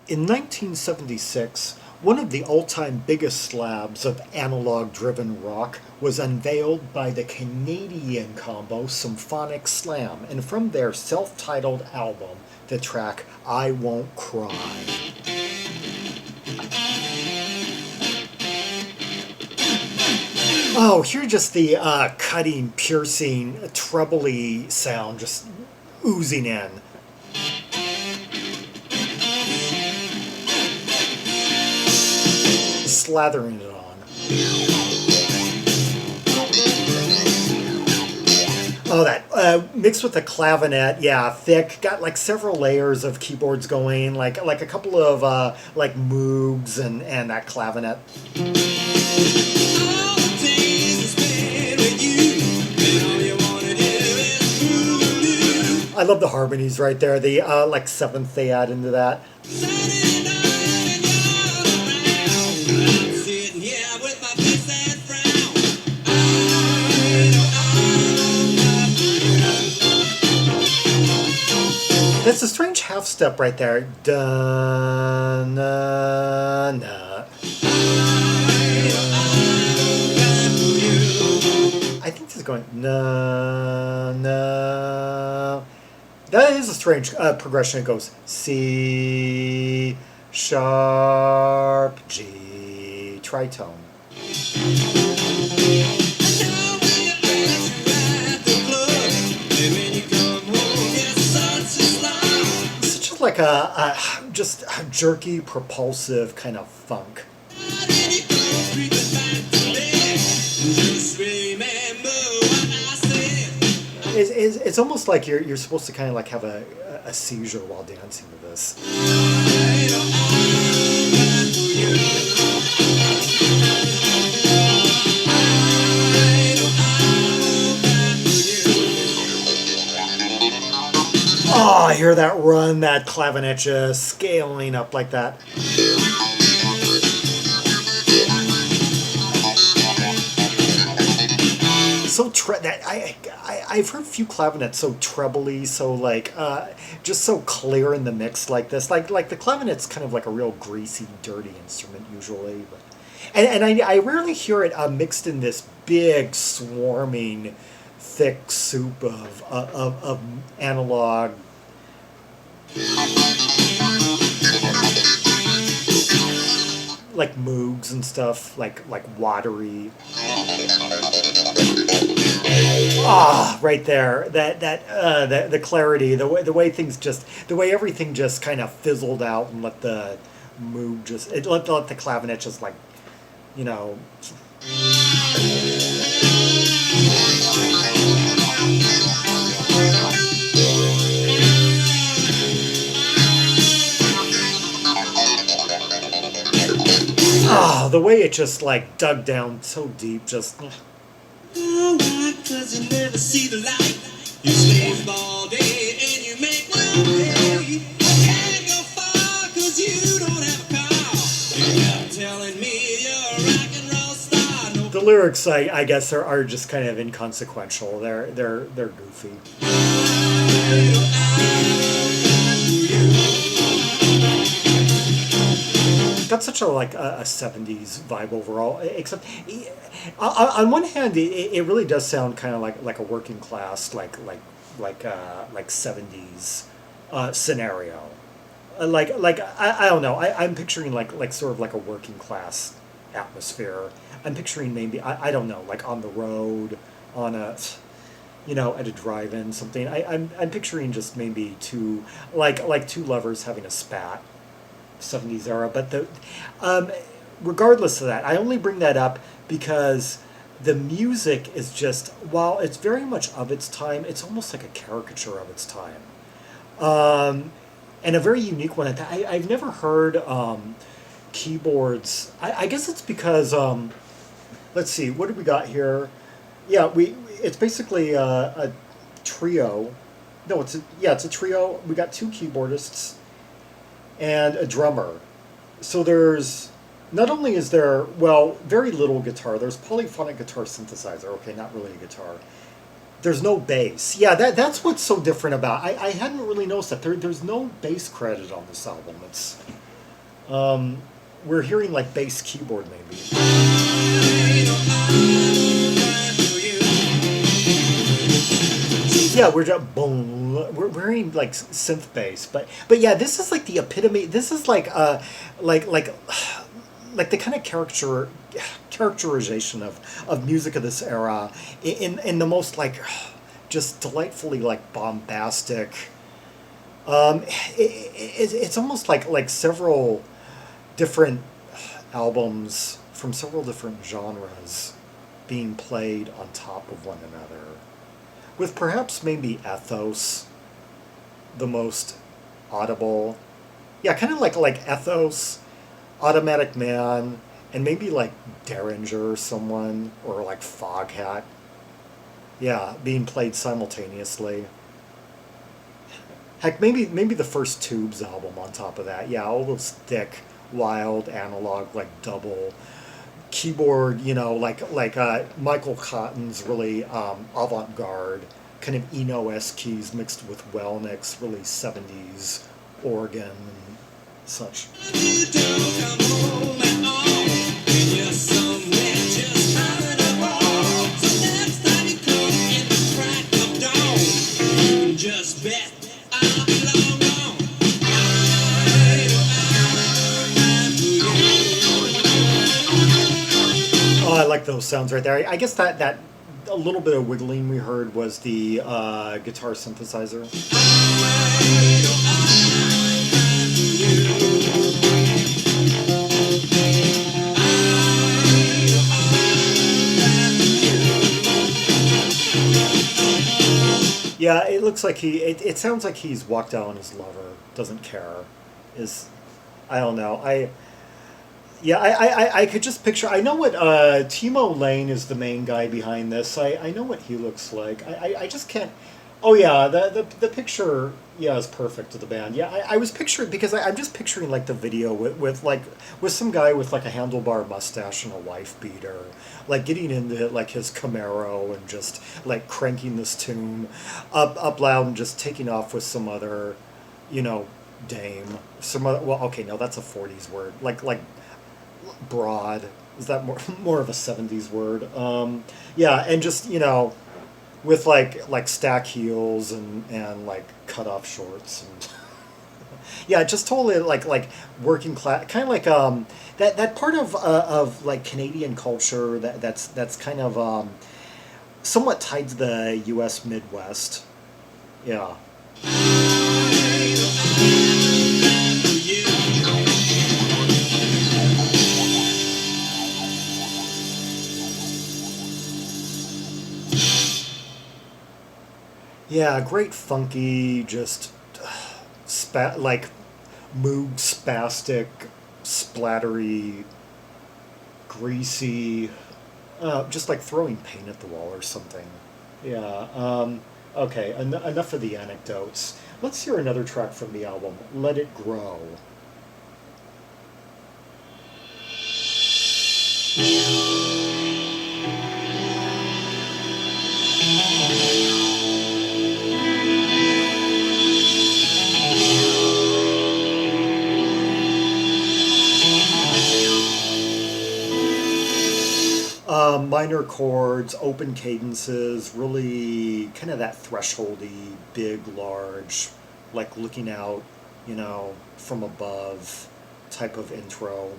In 1976, one of the all-time biggest slabs of analog-driven rock was unveiled by the Canadian combo Symphonic Slam, and from their self-titled album, the track I Won't Cry. Oh, here's just the cutting, piercing, trebly sound just oozing in. Slathering it on. Oh, that mixed with the clavinet, yeah, thick. Got like several layers of keyboards going, like a couple of like Moogs and that clavinet. I love the harmonies right there. The like seventh they add into that. That's a strange half step right there. Da, na, na. I think this is going na, na. That is a strange progression. It goes C, sharp, G, tritone. Like a just a jerky, propulsive kind of funk. It's almost like you're supposed to kind of like have a seizure while dancing to this. Oh, I hear that run, that clavinet just scaling up like that. So I've heard a few clavinets so trebly, so like just so clear in the mix like this. Like the clavinet's kind of like a real greasy, dirty instrument usually, but and I rarely hear it mixed in this big swarming, thick soup of analog. Like Moogs and stuff, like watery. Ah, right there. The clarity, the way things just, the way everything just kind of fizzled out and let the Moog just, let the clavinet just like, you know. Oh, the way it just like dug down so deep, just. Oh, why? 'Cause you never see the light. You slave all day and you make no pay. Can't go far 'cause you don't have a car. You kept telling me you're a rock and roll star. No. The lyrics, I guess, are just kind of inconsequential. They're goofy. Got such a like a 70s vibe overall, except on one hand it really does sound kind of like a working class like 70s scenario, like I don't know, I'm picturing like sort of like a working class atmosphere. I'm picturing maybe I don't know, like on the road, on a, you know, at a drive-in, something. I'm picturing just maybe two lovers having a spat, 70s era. But regardless of that, I only bring that up because the music is just, while it's very much of its time, it's almost like a caricature of its time, and a very unique one. I've never heard keyboards. I guess it's because let's see, what do we got here? Yeah, it's basically a trio. No, it's a trio. We got two keyboardists and a drummer. So there's, not only is there, well, very little guitar. There's polyphonic guitar synthesizer. Okay, not really a guitar. There's no bass. Yeah, that's what's so different about. I hadn't really noticed that there's no bass credit on this album. We're hearing like bass keyboard maybe. Yeah, we're just boom. We're hearing like synth bass, but yeah, this is like the epitome. This is like like the kind of characterization of music of this era in the most like just delightfully like bombastic. It's almost like several different albums from several different genres being played on top of one another, with perhaps maybe Ethos the most audible. Yeah, kind of like Ethos, Automatic Man, and maybe like Derringer or someone, or like Foghat. Yeah, being played simultaneously. Heck, maybe the first Tubes album on top of that. Yeah, all those thick, wild, analog, like double keyboard. Michael Cotton's really avant-garde kind of Eno-esque keys mixed with Welnick's really 70s organ and such. Just bet I'll be long gone. Oh, I like those sounds right there. I guess that a little bit of wiggling we heard was the guitar synthesizer. Yeah, it looks like it sounds like he's walked out on his lover, doesn't care. Is I don't know. I could just picture. I know what Timo Laine is the main guy behind this. I know what he looks like. I just can't. Oh yeah, the picture, yeah, is perfect of the band. Yeah, I was picturing because I'm just picturing like the video with some guy with like a handlebar mustache and a wife beater, like getting into like his Camaro and just like cranking this tune up loud and just taking off with some other, you know, dame. Some other. Well, okay, no, that's a '40s word. Like broad. Is that more of a '70s word? Yeah, and just with like stack heels and like cut off shorts and yeah, just totally like working class, kind of like that part of like Canadian culture that's kind of somewhat tied to the U.S. Midwest. Yeah. Yeah, great funky, just like moog spastic, splattery, greasy, just like throwing paint at the wall or something. Yeah. Okay. Enough of the anecdotes. Let's hear another track from the album. Let It Grow. Minor chords, open cadences, really kind of that thresholdy, big, large, like looking out, from above type of intro.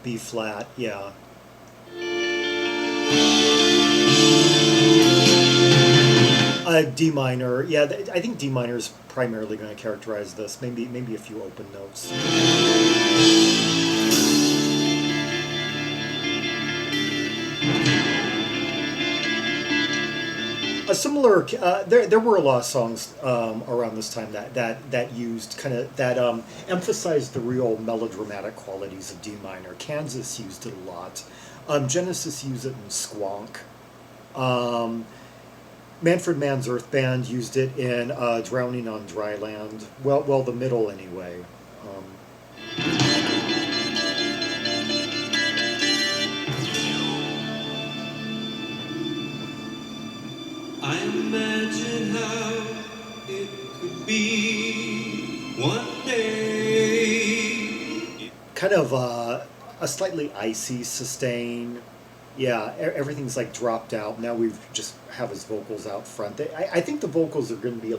B flat, yeah. D minor, yeah. I think D minor is primarily going to characterize this. Maybe a few open notes. A similar, there were a lot of songs around this time that used kind of that emphasized the real melodramatic qualities of D minor. Kansas used it a lot. Genesis used it in Squonk. Manfred Mann's Earth Band used it in Drowning on Dry Land. Well, the middle anyway. I imagine how it could be one day. Kind of a slightly icy sustain. Yeah, everything's like dropped out. Now we've just have his vocals out front. I think the vocals are going to be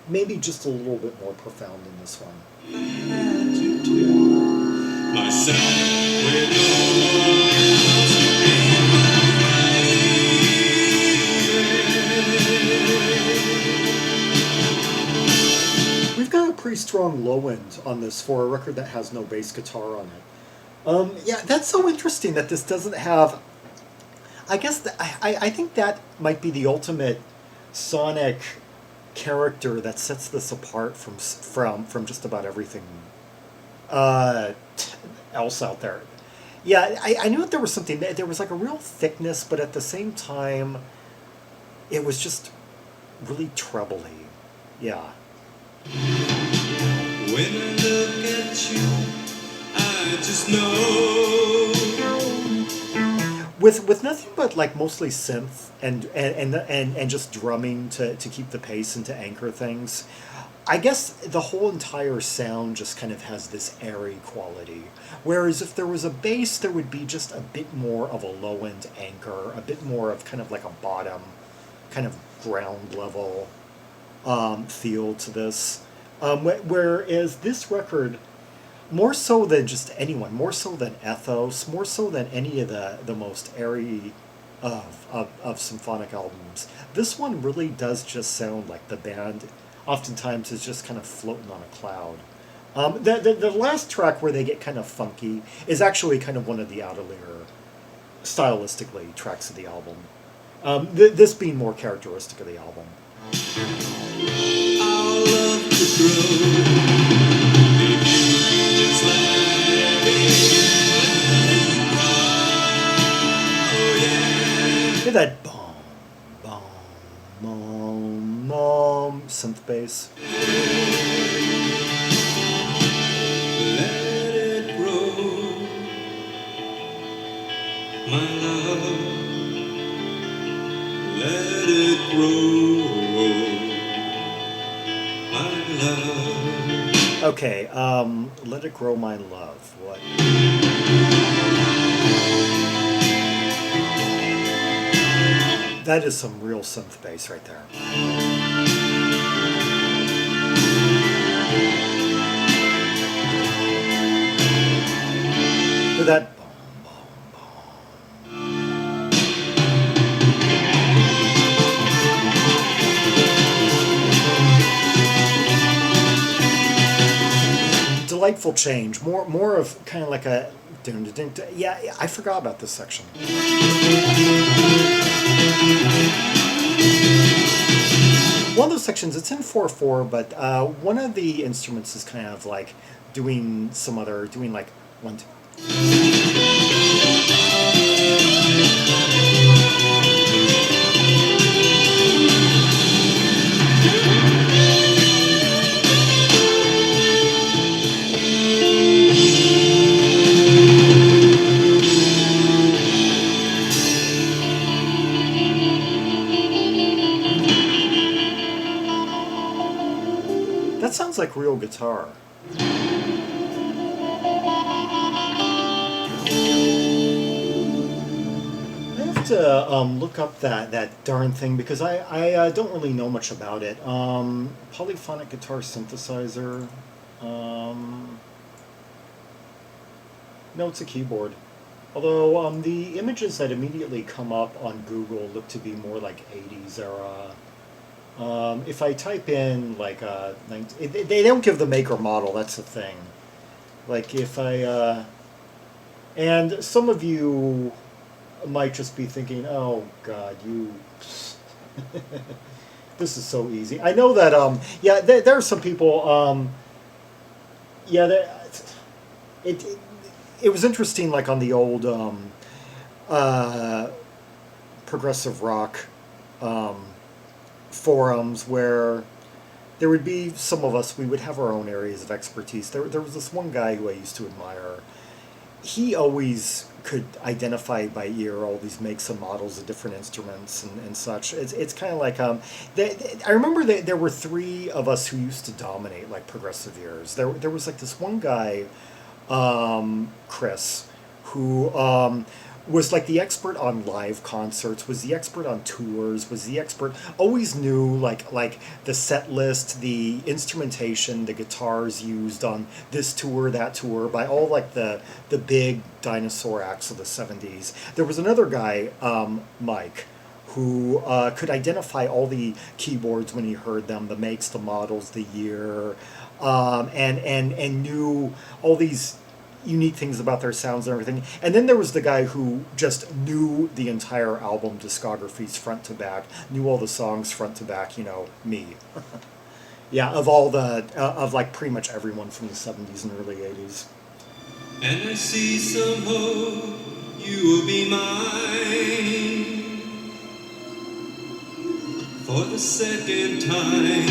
maybe just a little bit more profound in this one. I had to tell myself with no one else in my life. We've got a pretty strong low end on this for a record that has no bass guitar on it. Yeah, that's so interesting that this doesn't have. I guess I think that might be the ultimate sonic character that sets this apart from just about everything else out there. Yeah, I knew that there was something. There was like a real thickness, but at the same time, it was just really trebly. Yeah. When I look at you, I just know. With nothing but like mostly synth and just drumming to keep the pace and to anchor things, I guess the whole entire sound just kind of has this airy quality. Whereas if there was a bass, there would be just a bit more of a low end anchor, a bit more of kind of like a bottom, kind of ground level feel to this. Whereas this record, more so than just anyone, more so than Ethos, more so than any of the most airy of symphonic albums, this one really does just sound like the band oftentimes is just kind of floating on a cloud. The last track where they get kind of funky is actually kind of one of the out-of-layer, stylistically, tracks of the album. This being more characteristic of the album. Our love could grow if you just let it grow, yeah. Hear that boom, boom, boom, boom, synth bass. Let it grow, my love. Let it grow, my love. Okay, Let It Grow My Love. What? That is some real synth bass right there. Hear that? Boom, boom, boom. Delightful change. More of kind of like a dun, dun, dun, dun. Yeah, I forgot about this section. One of those sections, it's in 4/4, but one of the instruments is kind of like doing like 1, 2. That sounds like real guitar. I have to look up that darn thing because I don't really know much about it. Polyphonic guitar synthesizer. No, it's a keyboard. Although the images that immediately come up on Google look to be more like 80s era. If I type in like they don't give the make or model. That's the thing. Like if I and some of you might just be thinking, "Oh God, you." This is so easy. I know that. Yeah, there are some people. Yeah, it was interesting. Like on the old progressive rock. Forums where there would be some of us, we would have our own areas of expertise. There was this one guy who I used to admire, he always could identify by ear all these makes and models of different instruments and such. It's kind of like I remember that there were three of us who used to dominate like progressive ears. There was like this one guy, Chris, who was like the expert on live concerts, was the expert on tours, was the expert, always knew like the set list, the instrumentation, the guitars used on this tour, that tour, by all like the big dinosaur acts of the 70s. There was another guy, Mike, who could identify all the keyboards when he heard them, the makes, the models, the year, and knew all these unique things about their sounds and everything. And then there was the guy who just knew the entire album discographies front to back, knew all the songs front to back, me. Yeah, of all the, of like pretty much everyone from the 70s and early 80s. And I see some hope you will be mine for the second time.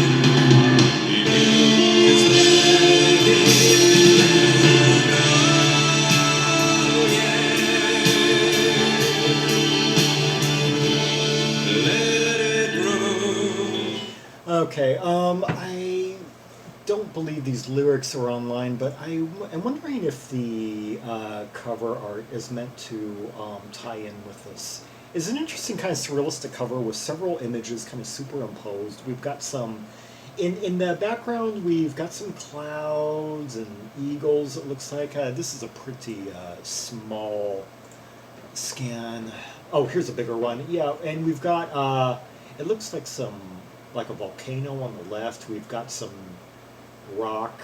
Okay, I don't believe these lyrics are online, but am wondering if the cover art is meant to tie in with this. It's an interesting kind of surrealistic cover with several images kind of superimposed. We've got some, in the background, we've got some clouds and eagles, it looks like. This is a pretty small scan. Oh, here's a bigger one. Yeah, and we've got, it looks like like a volcano on the left. We've got some rock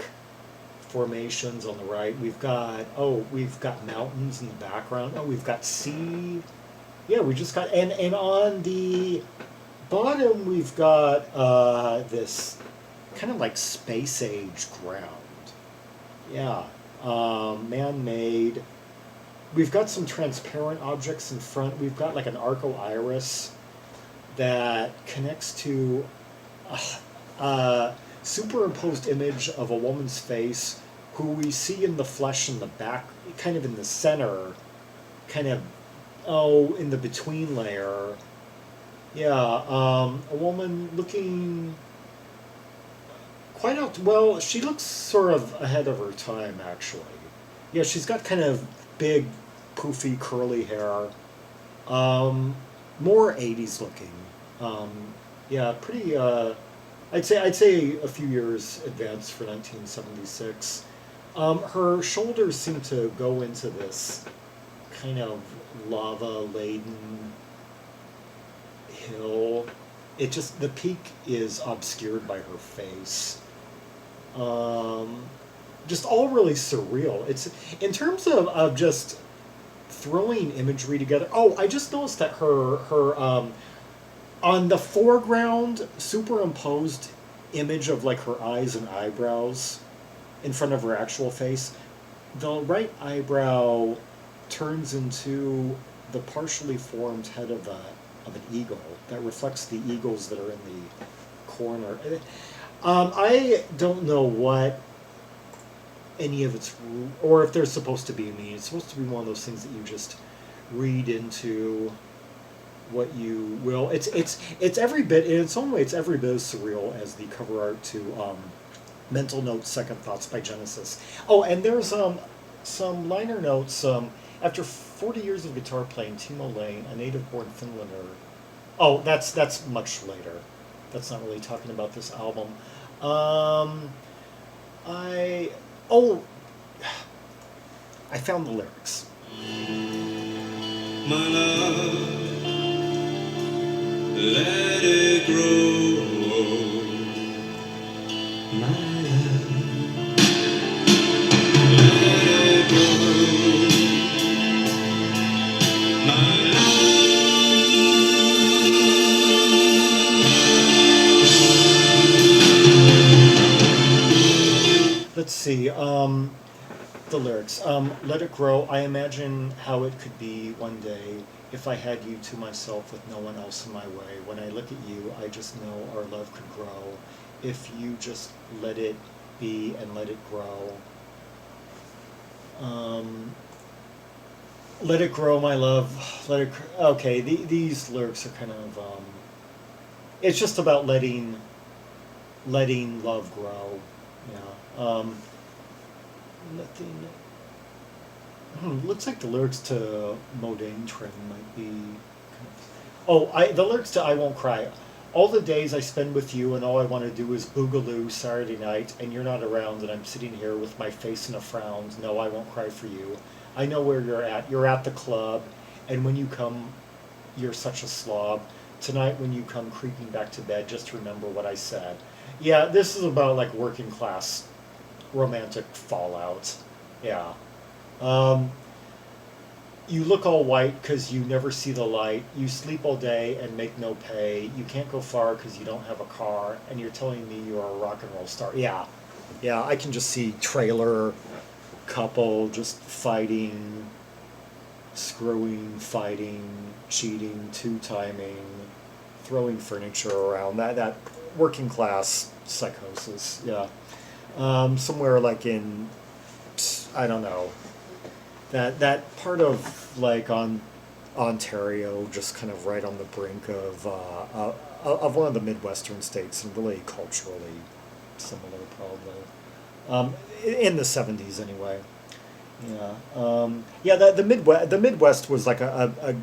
formations on the right. We've got mountains in the background. Oh, we've got sea. Yeah, we just got, and on the bottom we've got this kind of like space age ground. Yeah, man-made. We've got some transparent objects in front. We've got like an arco-iris that connects to a superimposed image of a woman's face who we see in the flesh in the back, kind of in the center, kind of, in the between layer. Yeah, a woman looking quite out, well, she looks sort of ahead of her time, actually. Yeah, she's got kind of big, poofy, curly hair. More 80s looking. Yeah, pretty, I'd say a few years advanced for 1976. Her shoulders seem to go into this kind of lava-laden hill. The peak is obscured by her face. Just all really surreal. It's, in terms of just throwing imagery together. Oh, I just noticed that her on the foreground superimposed image of like her eyes and eyebrows in front of her actual face, the right eyebrow turns into the partially formed head of an eagle that reflects the eagles that are in the corner. I don't know what any of it's, or if they're supposed to be mean. It's supposed to be one of those things that you just read into what you will. It's every bit, in its own way, it's every bit as surreal as the cover art to Mental Notes, Second Thoughts by Genesis. Oh, and there's some liner notes. After 40 years of guitar playing, Timo Laine, a native-born Finlander. Oh, that's much later. That's not really talking about this album. I found the lyrics. My love, let it grow. My love, let it grow. My love. Let's see. The lyrics. Let it grow. I imagine how it could be one day if I had you to myself with no one else in my way. When I look at you, I just know our love could grow. If you just let it be and let it grow. Let it grow, my love. Okay, these lyrics are kind of. It's just about letting love grow. Yeah. Nothing. Looks like the lyrics to Modane Train might be. Oh, the lyrics to "I Won't Cry." All the days I spend with you, and all I want to do is boogaloo Saturday night, and you're not around, and I'm sitting here with my face in a frown. No, I won't cry for you. I know where you're at. You're at the club, and when you come, you're such a slob. Tonight, when you come creeping back to bed, just remember what I said. Yeah, this is about like working class romantic fallout. Yeah. Um, you look all white because you never see the light. You sleep all day and make no pay. You can't go far because you don't have a car. And you're telling me you're a rock and roll star. Yeah. Yeah, I can just see trailer couple just fighting, screwing, fighting, cheating, two-timing, throwing furniture around. That working class psychosis. Yeah. Somewhere like in, I don't know, that part of like on Ontario, just kind of right on the brink of one of the Midwestern states, and really culturally similar, probably in the '70s anyway. Yeah, yeah. The Midwest was like a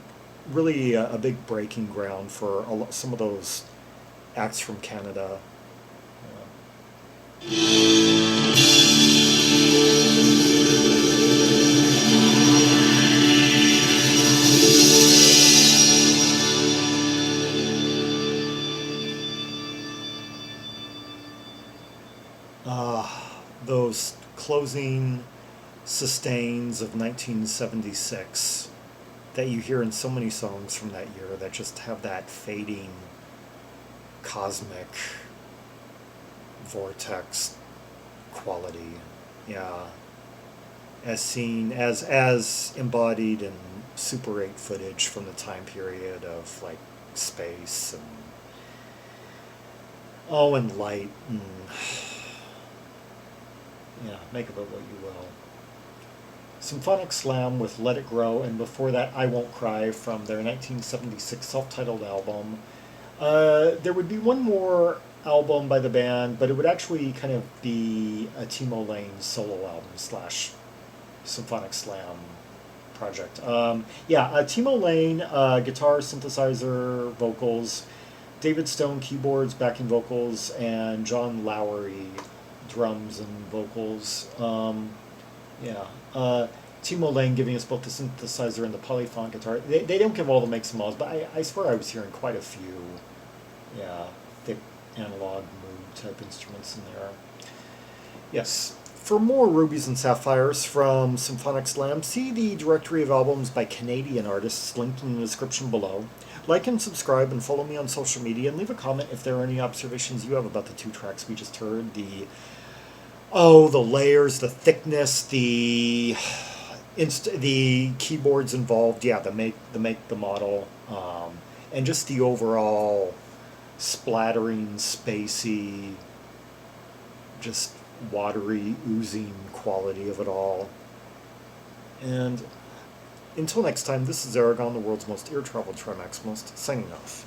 really a big breaking ground for some of those acts from Canada. Those closing sustains of 1976 that you hear in so many songs from that year that just have that fading cosmic vortex quality. Yeah. As seen as embodied in Super 8 footage from the time period of like space and light and yeah, make of it what you will. Symphonic Slam with Let It Grow, and before that, I Won't Cry from their 1976 self-titled album. There would be one more album by the band, but it would actually kind of be a Timo Laine solo album slash Symphonic Slam project. Timo Laine, guitar, synthesizer, vocals, David Stone keyboards, backing vocals, and John Lowery drums and vocals. Timo Laine giving us both the synthesizer and the polyphonic guitar. They don't give all the makes and models, but I swear I was hearing quite a few, thick analog mood type instruments in there. Yes. For more rubies and sapphires from Symphonic Slam, see the directory of albums by Canadian artists linked in the description below. Like and subscribe and follow me on social media, and leave a comment if there are any observations you have about the two tracks we just heard. The layers, the thickness, the keyboards involved, the make, the model, and just the overall splattering, spacey, just watery, oozing quality of it all. And until next time, this is Zaragon, the world's most ear-traveled trimaximalist, signing off.